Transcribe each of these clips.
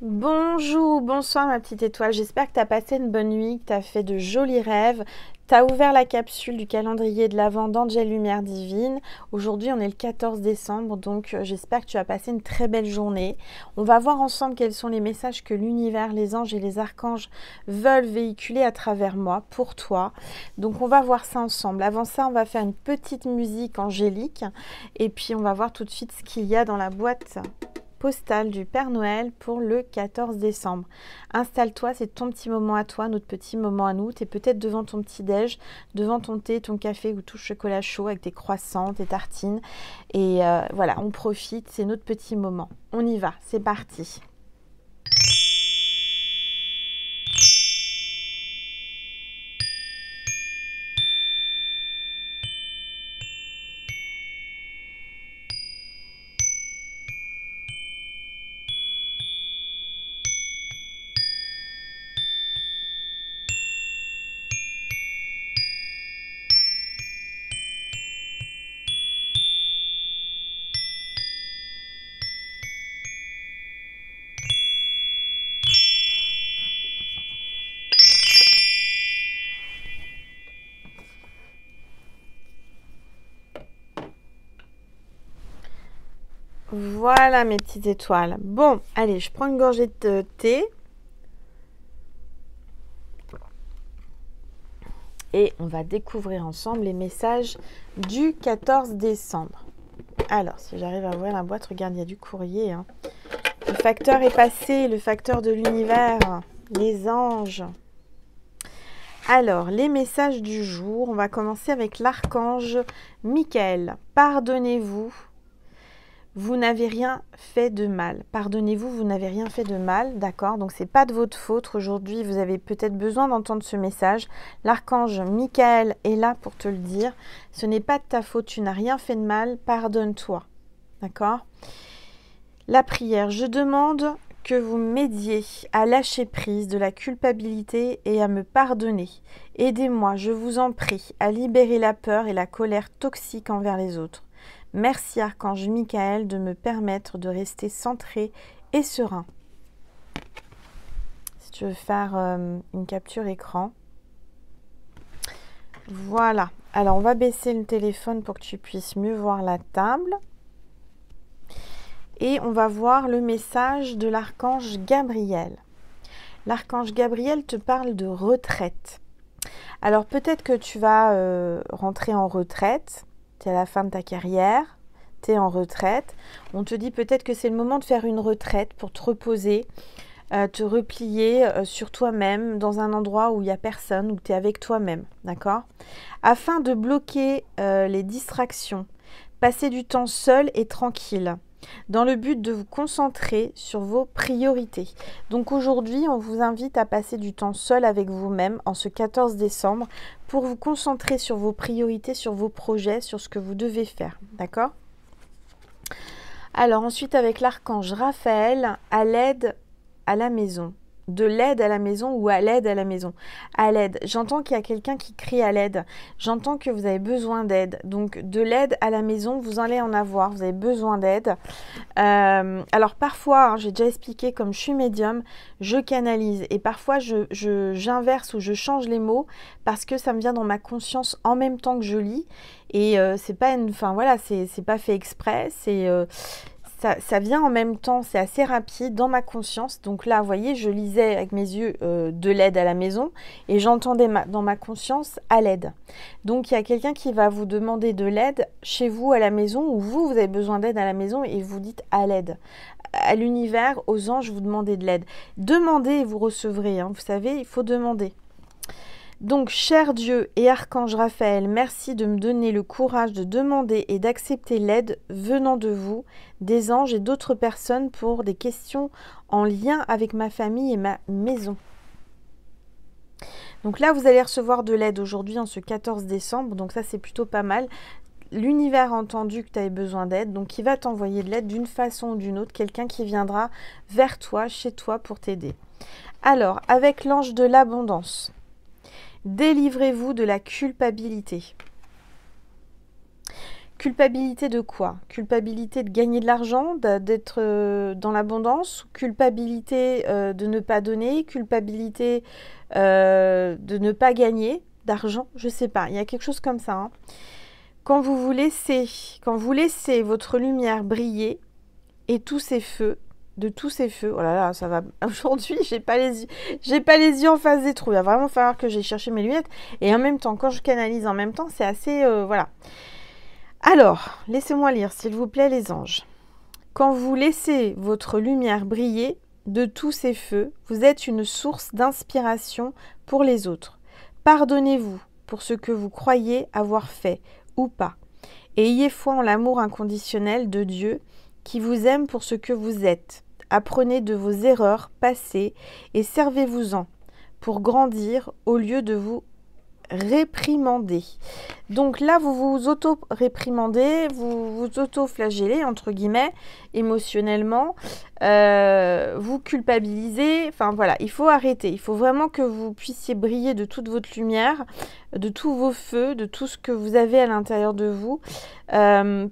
Bonjour, bonsoir ma petite étoile, j'espère que tu as passé une bonne nuit, que tu as fait de jolis rêves. Tu as ouvert la capsule du calendrier de l'Avent d'Angel Lumière Divine. Aujourd'hui on est le 14 décembre, donc j'espère que tu as passé une très belle journée. On va voir ensemble quels sont les messages que l'univers, les anges et les archanges veulent véhiculer à travers moi, pour toi. Donc on va voir ça ensemble. Avant ça on va faire une petite musique angélique et puis on va voir tout de suite ce qu'il y a dans la boîte postale du Père Noël pour le 14 décembre. Installe-toi, c'est ton petit moment à toi, notre petit moment à nous. Tu es peut-être devant ton petit-déj, devant ton thé, ton café ou tout chocolat chaud avec tes croissants, tes tartines. Et voilà, on profite, c'est notre petit moment. On y va, c'est parti. Voilà mes petites étoiles. Bon, allez, je prends une gorgée de thé. Et on va découvrir ensemble les messages du 14 décembre. Alors, si j'arrive à ouvrir la boîte, regarde, il y a du courrier. Hein. Le facteur est passé, le facteur de l'univers, les anges. Alors, les messages du jour, on va commencer avec l'archange Michael. Pardonnez-vous. Vous n'avez rien fait de mal. Pardonnez-vous, vous n'avez rien fait de mal, d'accord? Donc, c'est pas de votre faute. Aujourd'hui, vous avez peut-être besoin d'entendre ce message. L'archange Michael est là pour te le dire. Ce n'est pas de ta faute, tu n'as rien fait de mal. Pardonne-toi, d'accord? La prière. Je demande que vous m'aidiez à lâcher prise de la culpabilité et à me pardonner. Aidez-moi, je vous en prie, à libérer la peur et la colère toxique envers les autres. Merci Archange Michael de me permettre de rester centré et serein. Si tu veux faire une capture écran. Voilà. Alors on va baisser le téléphone pour que tu puisses mieux voir la table. Et on va voir le message de l'archange Gabriel. L'archange Gabriel te parle de retraite. Alors peut-être que tu vas rentrer en retraite. Tu es à la fin de ta carrière, tu es en retraite. On te dit peut-être que c'est le moment de faire une retraite pour te reposer, te replier sur toi-même dans un endroit où il n'y a personne, où tu es avec toi-même, d'accord? Afin de bloquer les distractions, passer du temps seul et tranquille, dans le but de vous concentrer sur vos priorités. Donc aujourd'hui, on vous invite à passer du temps seul avec vous-même en ce 14 décembre pour vous concentrer sur vos priorités, sur vos projets, sur ce que vous devez faire. D'accord? Alors ensuite, avec l'archange Raphaël, à l'aide à la maison. De l'aide à la maison ou à l'aide à la maison. À l'aide. J'entends qu'il y a quelqu'un qui crie à l'aide. J'entends que vous avez besoin d'aide. Donc de l'aide à la maison, vous allez en avoir. Vous avez besoin d'aide. Alors parfois, hein, j'ai déjà expliqué, comme je suis médium, je canalise. Et parfois, j'inverse ou je change les mots parce que ça me vient dans ma conscience en même temps que je lis. Et c'est pas une... Enfin voilà, c'est pas fait exprès. Ça vient en même temps, c'est assez rapide dans ma conscience. Donc là, vous voyez, je lisais avec mes yeux de l'aide à la maison et j'entendais dans ma conscience à l'aide. Donc il y a quelqu'un qui va vous demander de l'aide chez vous à la maison ou vous avez besoin d'aide à la maison et vous dites à l'aide. À l'univers, aux anges, vous demandez de l'aide. Demandez et vous recevrez. Hein. Vous savez, il faut demander. Donc, cher Dieu et Archange Raphaël, merci de me donner le courage de demander et d'accepter l'aide venant de vous, des anges et d'autres personnes pour des questions en lien avec ma famille et ma maison. Donc là, vous allez recevoir de l'aide aujourd'hui en ce 14 décembre, donc ça c'est plutôt pas mal. L'univers a entendu que tu avais besoin d'aide, donc il va t'envoyer de l'aide d'une façon ou d'une autre, quelqu'un qui viendra vers toi, chez toi pour t'aider. Alors, avec l'ange de l'abondance, délivrez-vous de la culpabilité. Culpabilité de quoi? Culpabilité de gagner de l'argent, d'être dans l'abondance, culpabilité de ne pas donner, culpabilité de ne pas gagner d'argent, je sais pas, il y a quelque chose comme ça. Hein. Quand vous laissez votre lumière briller et tous ces feux, oh là là, ça va. Aujourd'hui, j'ai pas les yeux en face des trous. Il va vraiment falloir que j'aille chercher mes lunettes. Et en même temps, quand je canalise en même temps, c'est assez, voilà. Alors, laissez-moi lire, s'il vous plaît, les anges. Quand vous laissez votre lumière briller de tous ces feux, vous êtes une source d'inspiration pour les autres. Pardonnez-vous pour ce que vous croyez avoir fait ou pas. Et ayez foi en l'amour inconditionnel de Dieu qui vous aime pour ce que vous êtes. Apprenez de vos erreurs passées et servez-vous-en pour grandir au lieu de vous réprimander. Donc là, vous vous auto-réprimandez, vous vous auto-flagellez, entre guillemets, émotionnellement, vous culpabilisez, enfin voilà, il faut arrêter, il faut vraiment que vous puissiez briller de toute votre lumière, de tous vos feux, de tout ce que vous avez à l'intérieur de vous,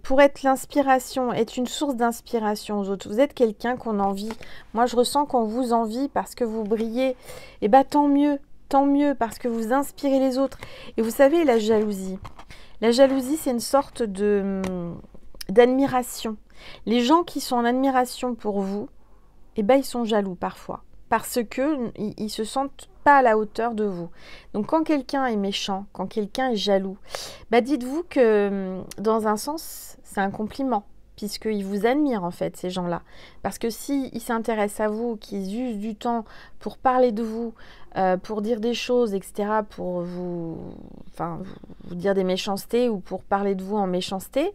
pour être l'inspiration, être une source d'inspiration aux autres. Vous êtes quelqu'un qu'on envie. Moi, je ressens qu'on vous envie parce que vous brillez, et bah tant mieux parce que vous inspirez les autres. Et vous savez, la jalousie, c'est une sorte d'admiration. Les gens qui sont en admiration pour vous, eh ben, ils sont jaloux parfois, parce que ils se sentent pas à la hauteur de vous. Donc quand quelqu'un est méchant, quand quelqu'un est jaloux, bah dites-vous que dans un sens, c'est un compliment, puisqu'ils vous admirent en fait, ces gens-là. Parce que s'ils s'intéressent à vous, qu'ils usent du temps pour parler de vous, pour dire des choses, etc., pour vous dire des méchancetés ou pour parler de vous en méchanceté,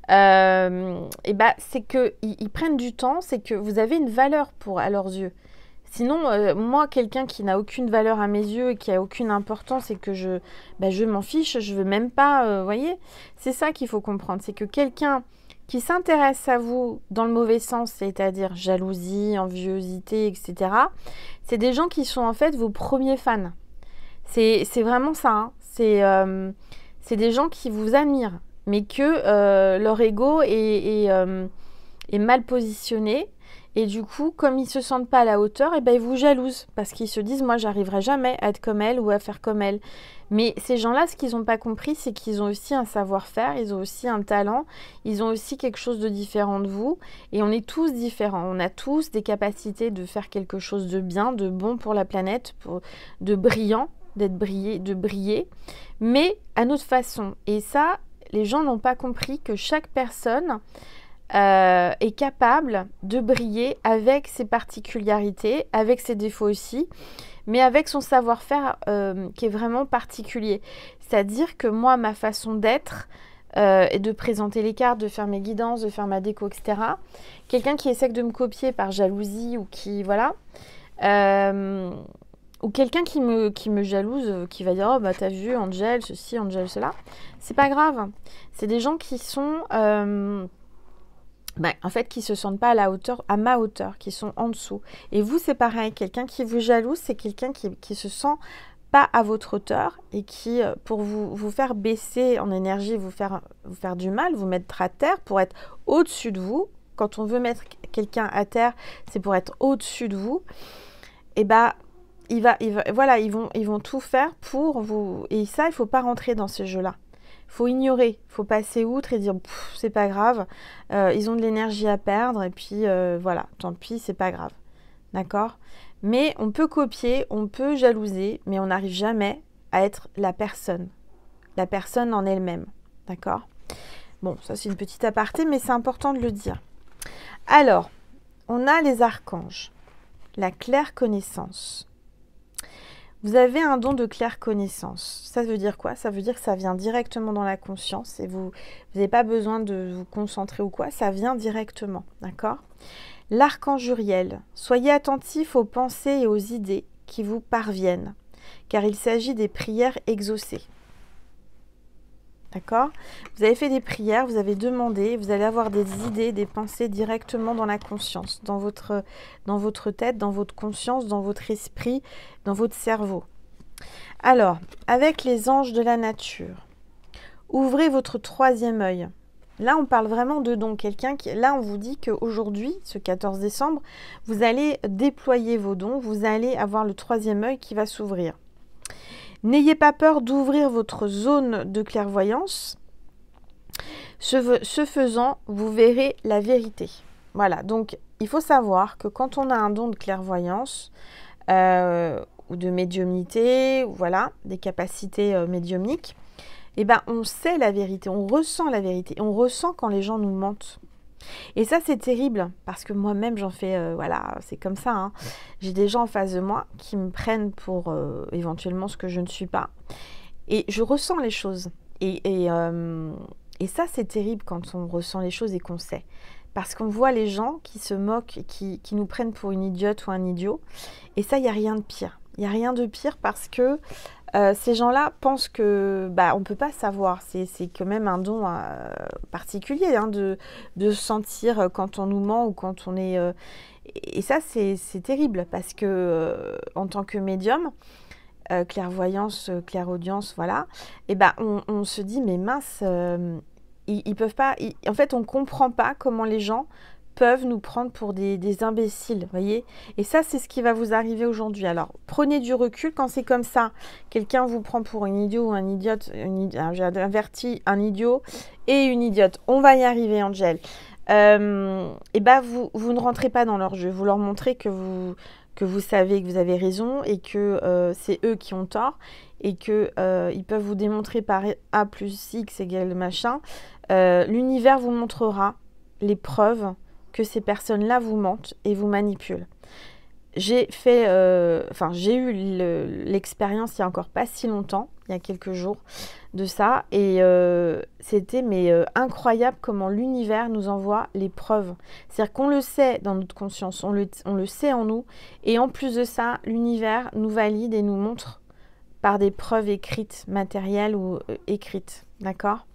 et bah, c'est qu'ils prennent du temps, c'est que vous avez une valeur à leurs yeux. Sinon, moi, quelqu'un qui n'a aucune valeur à mes yeux et qui a aucune importance et que je m'en fiche, je veux même pas, vous voyez, c'est ça qu'il faut comprendre, c'est que quelqu'un qui s'intéresse à vous dans le mauvais sens, c'est-à-dire jalousie, enviosité, etc., c'est des gens qui sont en fait vos premiers fans. C'est vraiment ça. Hein. C'est des gens qui vous admirent, mais que leur ego est mal positionné. Et du coup, comme ils se sentent pas à la hauteur, et ben ils vous jalousent parce qu'ils se disent, moi, j'arriverai jamais à être comme elle ou à faire comme elle. Mais ces gens-là, ce qu'ils n'ont pas compris, c'est qu'ils ont aussi un savoir-faire, ils ont aussi un talent, ils ont aussi quelque chose de différent de vous. Et on est tous différents. On a tous des capacités de faire quelque chose de bien, de bon pour la planète, de brillant, de briller, mais à notre façon. Et ça, les gens n'ont pas compris que chaque personne est capable de briller avec ses particularités, avec ses défauts aussi, mais avec son savoir-faire qui est vraiment particulier. C'est-à-dire que moi, ma façon d'être et de présenter les cartes, de faire mes guidances, de faire ma déco, etc. Quelqu'un qui essaie de me copier par jalousie ou qui, voilà, ou quelqu'un qui me jalouse, qui va dire « Oh, bah t'as vu, Angel, ceci, Angel, cela », c'est pas grave. C'est des gens qui sont... en fait, qui se sentent pas à ma hauteur, qui sont en dessous. Et vous, c'est pareil. Quelqu'un qui vous jalouse, c'est quelqu'un qui se sent pas à votre hauteur et qui, pour vous faire baisser en énergie, vous faire du mal, vous mettre à terre pour être au-dessus de vous. Quand on veut mettre quelqu'un à terre, c'est pour être au-dessus de vous. Et bah, voilà, ils vont tout faire pour vous. Et ça, il faut pas rentrer dans ce jeu-là. Faut ignorer, faut passer outre et dire c'est pas grave, ils ont de l'énergie à perdre et puis voilà, tant pis, c'est pas grave, d'accord? Mais on peut copier, on peut jalouser, mais on n'arrive jamais à être la personne en elle-même, d'accord? Bon, ça c'est une petite aparté, mais c'est important de le dire. Alors, on a les archanges, la claire connaissance. Vous avez un don de claire connaissance. Ça veut dire quoi? Ça veut dire que ça vient directement dans la conscience et vous n'avez pas besoin de vous concentrer ou quoi, ça vient directement, d'accord? L'archange Uriel, soyez attentifs aux pensées et aux idées qui vous parviennent, car il s'agit des prières exaucées. D'accord? Vous avez fait des prières, vous avez demandé, vous allez avoir des idées, des pensées directement dans la conscience, dans votre tête, dans votre conscience, dans votre esprit, dans votre cerveau. Alors, avec les anges de la nature, ouvrez votre troisième œil. Là, on parle vraiment de dons. Quelqu'un qui, là, on vous dit qu'aujourd'hui, ce 14 décembre, vous allez déployer vos dons, vous allez avoir le troisième œil qui va s'ouvrir. N'ayez pas peur d'ouvrir votre zone de clairvoyance. Ce faisant, vous verrez la vérité. Voilà, donc il faut savoir que quand on a un don de clairvoyance ou de médiumnité, voilà, des capacités médiumniques, eh ben, on sait la vérité, on ressent la vérité, on ressent quand les gens nous mentent. Et ça, c'est terrible, parce que moi-même, j'en fais, voilà, c'est comme ça. Hein. J'ai des gens en face de moi qui me prennent pour éventuellement ce que je ne suis pas. Et je ressens les choses. Et ça, c'est terrible quand on ressent les choses et qu'on sait. Parce qu'on voit les gens qui se moquent, qui nous prennent pour une idiote ou un idiot. Et ça, il n'y a rien de pire. Il n'y a rien de pire parce que ces gens-là pensent que on ne peut pas savoir. C'est quand même un don particulier hein, de sentir quand on nous ment ou quand on est... et ça, c'est terrible parce que en tant que médium, clairvoyance, clairaudience, voilà, et on se dit, mais mince, ils peuvent pas... en fait, on ne comprend pas comment les gens peuvent nous prendre pour des imbéciles, voyez. Et ça, c'est ce qui va vous arriver aujourd'hui. Alors, prenez du recul quand c'est comme ça. Quelqu'un vous prend pour une idiot ou un idiote. J'ai averti un idiot et une idiote. On va y arriver, Angel. Vous ne rentrez pas dans leur jeu. Vous leur montrez que vous savez que vous avez raison et que c'est eux qui ont tort et qu'ils peuvent vous démontrer par A plus X égale machin. L'univers vous montrera les preuves que ces personnes-là vous mentent et vous manipulent. J'ai eu l'expérience il n'y a encore pas si longtemps, il y a quelques jours de ça, et c'était incroyable comment l'univers nous envoie les preuves. C'est-à-dire qu'on le sait dans notre conscience, on le sait en nous, et en plus de ça, l'univers nous valide et nous montre par des preuves écrites, matérielles ou écrites, d'accord ?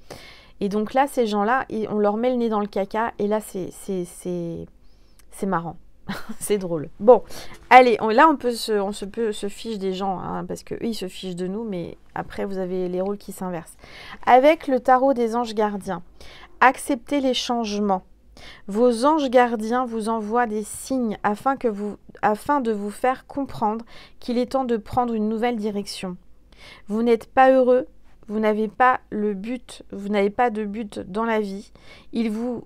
Et donc là, ces gens-là, on leur met le nez dans le caca, et là, c'est marrant. C'est drôle. Bon, allez, là, on peut se fiche des gens, hein, parce qu'eux, ils se fichent de nous, mais après, vous avez les rôles qui s'inversent. Avec le tarot des anges gardiens, acceptez les changements. Vos anges gardiens vous envoient des signes afin de vous faire comprendre qu'il est temps de prendre une nouvelle direction. Vous n'êtes pas heureux. Vous n'avez pas de but dans la vie. Il vous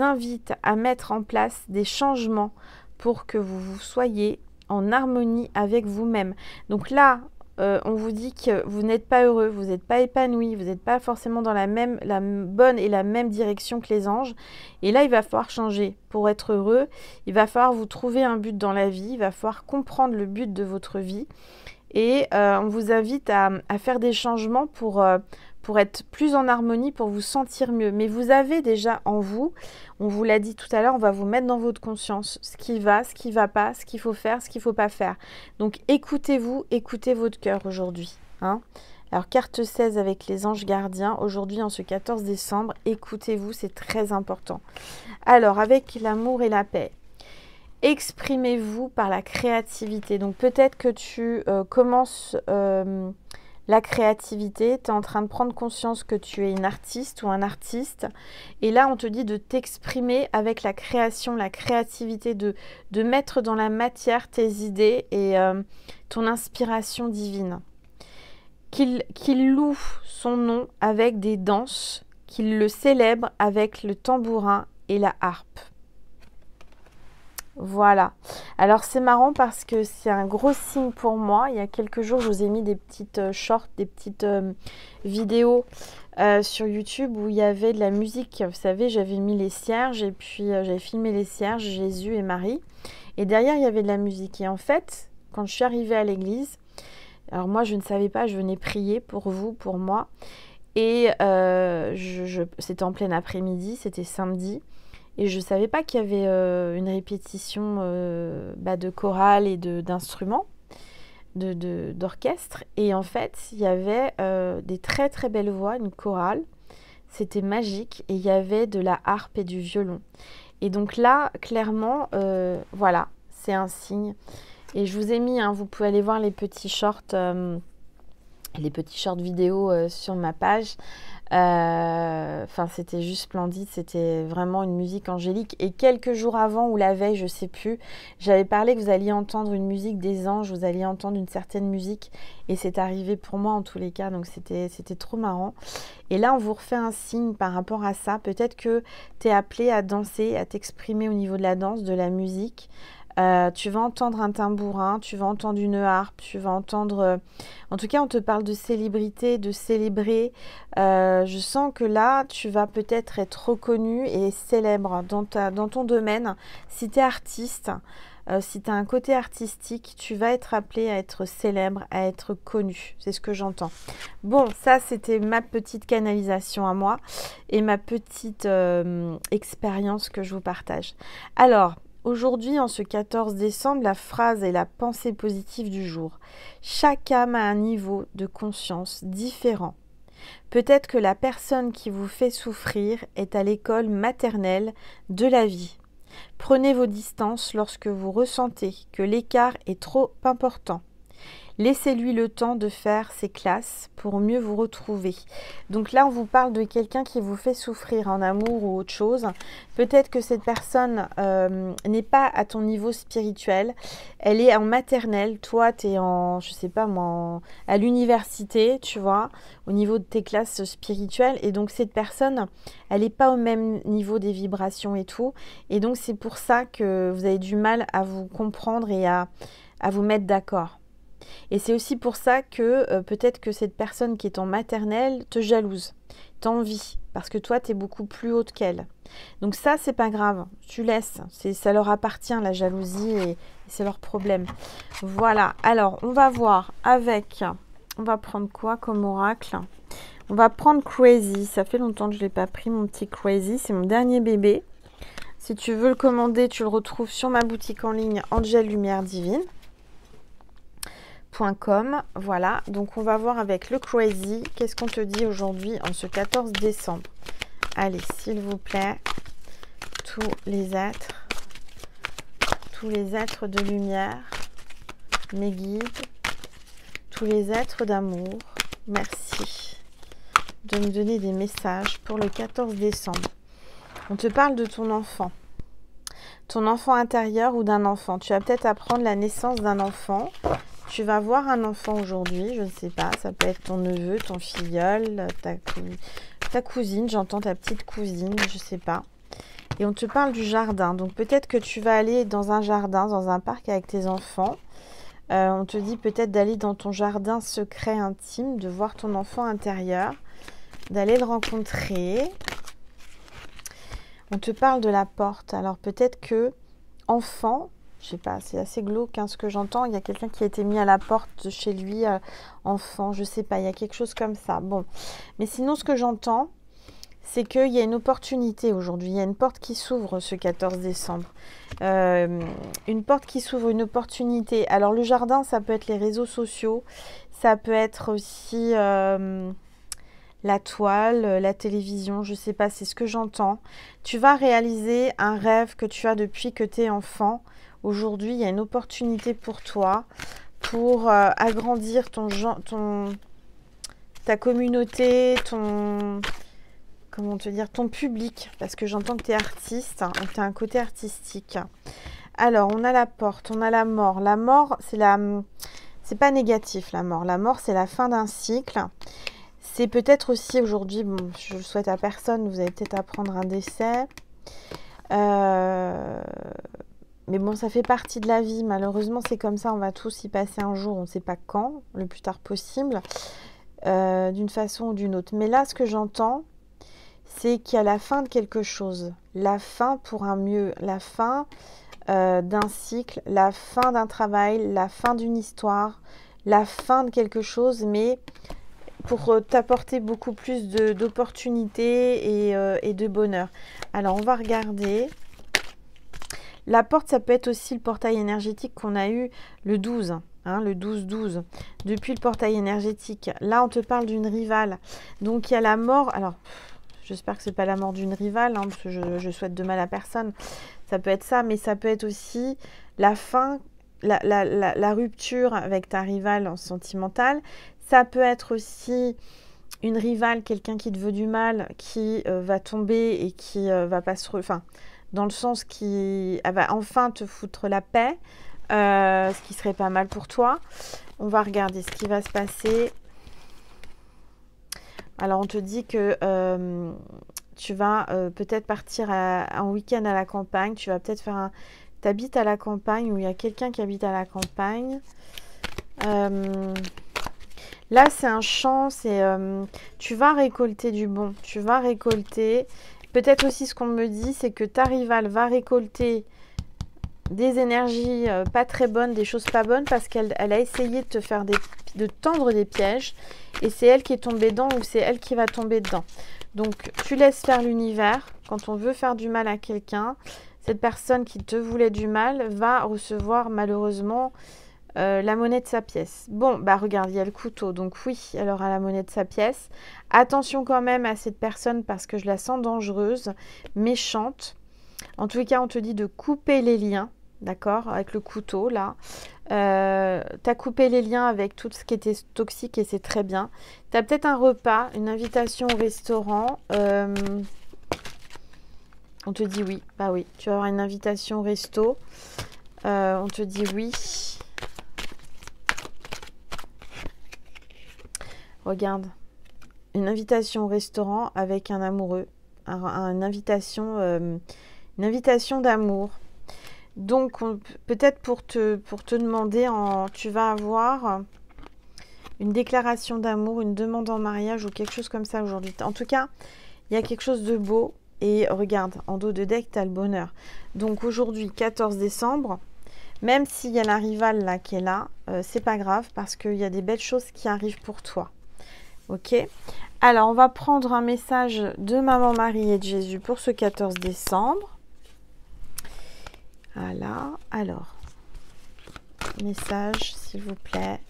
invite à mettre en place des changements pour que vous soyez en harmonie avec vous-même. Donc là, on vous dit que vous n'êtes pas heureux, vous n'êtes pas épanoui, vous n'êtes pas forcément dans la bonne et la même direction que les anges. Et là, il va falloir changer. Pour être heureux, il va falloir vous trouver un but dans la vie, il va falloir comprendre le but de votre vie. Et on vous invite à faire des changements pour être plus en harmonie, pour vous sentir mieux. Mais vous avez déjà en vous, on vous l'a dit tout à l'heure, on va vous mettre dans votre conscience ce qui va pas, ce qu'il faut faire, ce qu'il ne faut pas faire. Donc écoutez-vous, écoutez votre cœur aujourd'hui. Hein. Alors carte 16 avec les anges gardiens, aujourd'hui en ce 14 décembre, écoutez-vous, c'est très important. Alors avec l'amour et la paix. Exprimez-vous par la créativité. Donc peut-être que tu commences la créativité, tu es en train de prendre conscience que tu es une artiste ou un artiste. Et là, on te dit de t'exprimer avec la création, la créativité, de mettre dans la matière tes idées et ton inspiration divine. Qu'il loue son nom avec des danses, qu'il le célèbre avec le tambourin et la harpe. Voilà. Alors c'est marrant parce que c'est un gros signe pour moi. Il y a quelques jours, je vous ai mis des petites shorts, des petites vidéos sur YouTube où il y avait de la musique. Vous savez, j'avais mis les cierges et puis j'avais filmé les cierges, Jésus et Marie. Et derrière, il y avait de la musique. Et en fait, quand je suis arrivée à l'église, alors moi, je ne savais pas, je venais prier pour vous, pour moi. Et c'était en plein après-midi, c'était samedi. Et je ne savais pas qu'il y avait une répétition de chorale et d'instruments, d'orchestre. Et en fait, il y avait des très très belles voix, une chorale. C'était magique. Et il y avait de la harpe et du violon. Et donc là, clairement, voilà, c'est un signe. Et je vous ai mis, vous pouvez aller voir les petits shorts vidéo sur ma page. Enfin, c'était juste splendide, c'était vraiment une musique angélique. Et quelques jours avant ou la veille, je sais plus, j'avais parlé que vous alliez entendre une musique des anges, vous alliez entendre une certaine musique. Et c'est arrivé pour moi en tous les cas, donc c'était trop marrant. Et là, on vous refait un signe par rapport à ça. Peut-être que tu es appelé à danser, à t'exprimer au niveau de la danse, de la musique. Tu vas entendre un tambourin, tu vas entendre une harpe, tu vas entendre... En tout cas, on te parle de célébrité, de célébrer. Je sens que là, tu vas peut-être être reconnu et célèbre dans ton domaine. Si tu es artiste, si tu as un côté artistique, tu vas être appelé à être célèbre, à être connu. C'est ce que j'entends. Bon, ça, c'était ma petite canalisation à moi et ma petite expérience que je vous partage. Alors... Aujourd'hui, en ce 14 décembre, la phrase et la pensée positive du jour. Chaque âme a un niveau de conscience différent. Peut-être que la personne qui vous fait souffrir est à l'école maternelle de la vie. Prenez vos distances lorsque vous ressentez que l'écart est trop important. Laissez-lui le temps de faire ses classes pour mieux vous retrouver. Donc là, on vous parle de quelqu'un qui vous fait souffrir en amour ou autre chose. Peut-être que cette personne n'est pas à ton niveau spirituel. Elle est en maternelle. Toi, tu es en, je sais pas moi, à l'université, tu vois, au niveau de tes classes spirituelles. Et donc, cette personne, elle n'est pas au même niveau des vibrations et tout. Et donc, c'est pour ça que vous avez du mal à vous comprendre et à vous mettre d'accord. Et c'est aussi pour ça que peut-être que cette personne qui est en maternelle te jalouse, t'envie, parce que toi, tu es beaucoup plus haute qu'elle. Donc ça, c'est pas grave, tu laisses, ça leur appartient la jalousie et c'est leur problème. Voilà, alors on va voir avec, on va prendre quoi comme oracle? On va prendre Crazy, ça fait longtemps que je ne l'ai pas pris, mon petit Crazy, c'est mon dernier bébé. Si tu veux le commander, tu le retrouves sur ma boutique en ligne Angel Lumière Divine. .com. Voilà, donc on va voir avec le Crazy, qu'est-ce qu'on te dit aujourd'hui en ce 14 décembre. Allez, s'il vous plaît, tous les êtres de lumière, mes guides, tous les êtres d'amour, merci de me donner des messages pour le 14 décembre. On te parle de ton enfant intérieur ou d'un enfant. Tu vas peut-être apprendre la naissance d'un enfant. Tu vas voir un enfant aujourd'hui, je ne sais pas, ça peut être ton neveu, ton filleul, ta cousine, j'entends ta petite cousine, je ne sais pas. Et on te parle du jardin, donc peut-être que tu vas aller dans un jardin, dans un parc avec tes enfants. On te dit peut-être d'aller dans ton jardin secret intime, de voir ton enfant intérieur, d'aller le rencontrer. On te parle de la porte, alors peut-être que enfant... Je sais pas, c'est assez glauque ce que j'entends. Il y a quelqu'un qui a été mis à la porte de chez lui, enfant, je sais pas, il y a quelque chose comme ça. Bon, mais sinon ce que j'entends, c'est qu'il y a une opportunité aujourd'hui. Il y a une porte qui s'ouvre ce 14 décembre. Une porte qui s'ouvre, une opportunité. Alors le jardin, ça peut être les réseaux sociaux, ça peut être aussi la toile, la télévision, je sais pas, c'est ce que j'entends. Tu vas réaliser un rêve que tu as depuis que tu es enfant. Aujourd'hui, il y a une opportunité pour toi, pour agrandir ta communauté, comment te dire, ton public, parce que j'entends que tu es artiste, hein, tu as un côté artistique. Alors, on a la porte, on a la mort. La mort, c'est pas négatif, la mort. La mort, c'est la fin d'un cycle. C'est peut-être aussi aujourd'hui, bon, je le souhaite à personne, vous allez peut-être apprendre un décès. Mais bon, ça fait partie de la vie. Malheureusement, c'est comme ça. On va tous y passer un jour. On ne sait pas quand, le plus tard possible, d'une façon ou d'une autre. Mais là, ce que j'entends, c'est qu'il y a la fin de quelque chose. La fin pour un mieux. La fin d'un cycle. La fin d'un travail. La fin d'une histoire. La fin de quelque chose. Mais pour t'apporter beaucoup plus d'opportunités et de bonheur. Alors, on va regarder... La porte, ça peut être aussi le portail énergétique qu'on a eu le 12, hein, le 12-12. Depuis le portail énergétique, là, on te parle d'une rivale. Donc, il y a la mort. Alors, j'espère que ce n'est pas la mort d'une rivale, hein, parce que je souhaite de mal à personne. Ça peut être ça, mais ça peut être aussi la fin, la rupture avec ta rivale sentimentale. Ça peut être aussi une rivale, quelqu'un qui te veut du mal, qui va tomber et qui va pas se... Enfin, dans le sens qui elle va enfin te foutre la paix, ce qui serait pas mal pour toi. On va regarder ce qui va se passer. Alors, on te dit que tu vas peut-être partir en week-end à la campagne. Tu vas peut-être faire un... Tu habites à la campagne ou il y a quelqu'un qui habite à la campagne. Là, c'est un champ, tu vas récolter du bon. Tu vas récolter. Peut-être aussi ce qu'on me dit, c'est que ta rivale va récolter des énergies pas très bonnes, des choses pas bonnes, parce qu'elle a essayé de te faire de tendre des pièges. Et c'est elle qui est tombée dedans ou c'est elle qui va tomber dedans. Donc, tu laisses faire l'univers. Quand on veut faire du mal à quelqu'un, cette personne qui te voulait du mal va recevoir malheureusement la monnaie de sa pièce. Bon, bah regarde, il y a le couteau. Donc oui, elle aura la monnaie de sa pièce. Attention quand même à cette personne parce que je la sens dangereuse, méchante. En tous les cas, on te dit de couper les liens, d'accord, avec le couteau, là. Tu as coupé les liens avec tout ce qui était toxique et c'est très bien. Tu as peut-être un repas, une invitation au restaurant. On te dit oui. Bah oui, tu vas avoir une invitation au resto. On te dit oui. Regarde, une invitation au restaurant avec un amoureux, une invitation d'amour. Donc, peut-être pour te demander, tu vas avoir une déclaration d'amour, une demande en mariage ou quelque chose comme ça aujourd'hui. En tout cas, il y a quelque chose de beau. Et regarde, en dos de deck, tu as le bonheur. Donc, aujourd'hui, 14 décembre, même s'il y a la rivale là qui est là, c'est pas grave parce qu'il y a des belles choses qui arrivent pour toi. Ok, alors on va prendre un message de Maman Marie et de Jésus pour ce 14 décembre. Voilà, alors, message s'il vous plaît,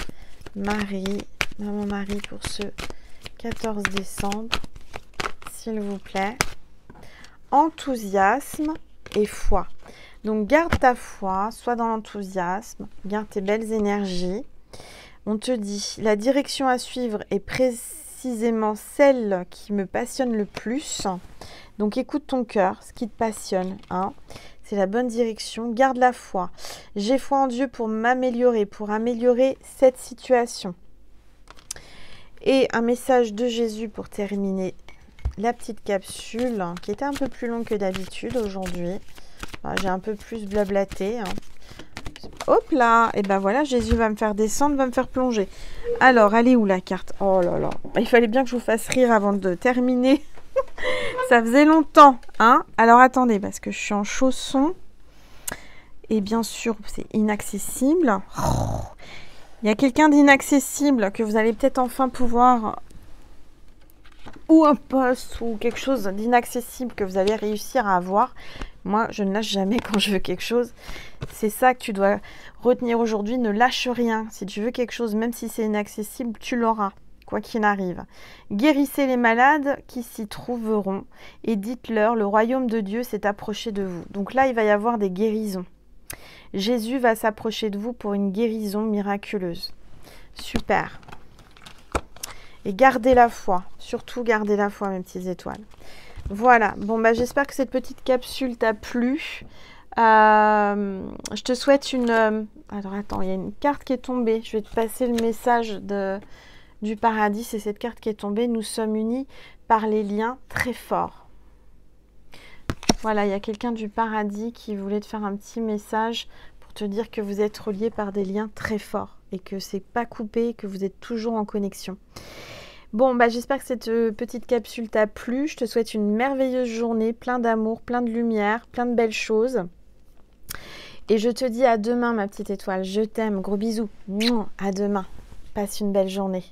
Maman Marie pour ce 14 décembre, s'il vous plaît. Enthousiasme et foi. Donc garde ta foi, sois dans l'enthousiasme, garde tes belles énergies. On te dit, la direction à suivre est précisément celle qui me passionne le plus. Donc écoute ton cœur, ce qui te passionne. Hein. C'est la bonne direction. Garde la foi. J'ai foi en Dieu pour m'améliorer, pour améliorer cette situation. Et un message de Jésus pour terminer la petite capsule qui était un peu plus longue que d'habitude aujourd'hui. J'ai un peu plus blablaté. Hein. Hop là, et ben voilà, Jésus va me faire descendre, va me faire plonger. Alors, elle est où la carte? Oh là là, il fallait bien que je vous fasse rire avant de terminer. Ça faisait longtemps, hein? Alors attendez, parce que je suis en chaussons. Et bien sûr, c'est inaccessible. Il y a quelqu'un d'inaccessible que vous allez peut-être enfin pouvoir... Ou un poste ou quelque chose d'inaccessible que vous allez réussir à avoir. Moi, je ne lâche jamais quand je veux quelque chose. C'est ça que tu dois retenir aujourd'hui. Ne lâche rien. Si tu veux quelque chose, même si c'est inaccessible, tu l'auras, quoi qu'il arrive. Guérissez les malades qui s'y trouveront et dites-leur, le royaume de Dieu s'est approché de vous. Donc là, il va y avoir des guérisons. Jésus va s'approcher de vous pour une guérison miraculeuse. Super. Et gardez la foi. Surtout, gardez la foi, mes petites étoiles. Voilà, bon bah j'espère que cette petite capsule t'a plu. Je te souhaite une... Alors attends, il y a une carte qui est tombée. Je vais te passer le message du paradis. C'est cette carte qui est tombée. Nous sommes unis par les liens très forts. Voilà, il y a quelqu'un du paradis qui voulait te faire un petit message pour te dire que vous êtes reliés par des liens très forts et que c'est pas coupé, que vous êtes toujours en connexion. Bon, bah j'espère que cette petite capsule t'a plu. Je te souhaite une merveilleuse journée, plein d'amour, plein de lumière, plein de belles choses. Et je te dis à demain, ma petite étoile. Je t'aime. Gros bisous. À demain. Passe une belle journée.